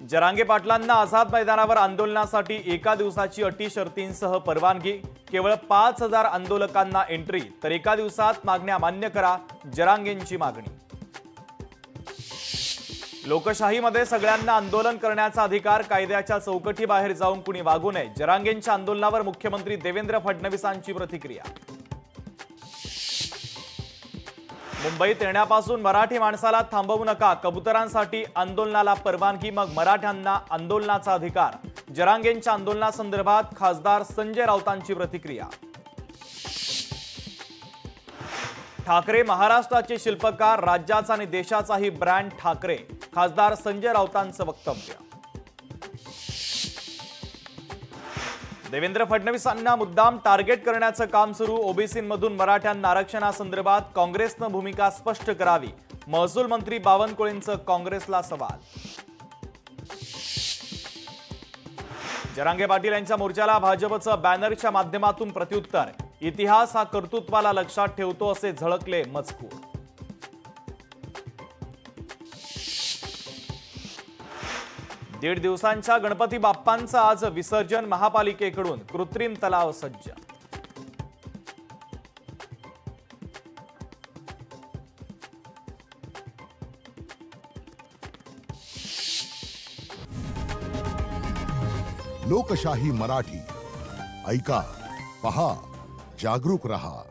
जरांगे पाटलांना आझाद मैदानावर आंदोलनासाठी एका दिवसाची अटी शर्तींसह परवानगी। केवळ 5000 आंदोलकांना एंट्री, तर एका दिवसात मागण्या मान्य करा, जरांगेंची मागणी। लोकशाहीमध्ये सगळ्यांना आंदोलन करण्याचा अधिकार, कायद्याच्या चौकटीबाहेर जाऊन कुणी वागू नये, जरांगेंच्या आंदोलनावर मुख्यमंत्री देवेंद्र फडणवीसांची प्रतिक्रिया। मुंबईत येण्यापासून मराठी माणसाला थांबवू नका, कबुतरांसाठी आंदोलनाला परवानगी, मग मराठ्यांना आंदोलनाचा अधिकार, जरांगेंच्या आंदोलनासंदर्भात खासदार संजय राऊतांची प्रतिक्रिया। ठाकरे महाराष्ट्राचे शिल्पकार, राज्याचा आणि देशाचाही ब्रँड ठाकरे, खासदार संजय राऊतांचं वक्तव्य। देवेंद्र फडणवीसांना मुद्दाम टार्गेट करण्याचं काम सुरू, ओबीसींमधून मराठ्यांना आरक्षणासंदर्भात काँग्रेसनं भूमिका स्पष्ट करावी, महसूल मंत्री बावनकुळेंचं काँग्रेसला सवाल। जरांगे पाटील यांच्या मोर्चाला भाजपचं बॅनरच्या माध्यमातून प्रत्युत्तर, इतिहास हा कर्तृत्वाला लक्षात ठेवतो असे झळकले मजकूर। दीड दिवसांच्या गणपती बाप्पांचं आज विसर्जन, महापालिकेकडून कृत्रिम तलाव सज्ज। लोकशाही मराठी ऐका, पहा, जागरूक रहा।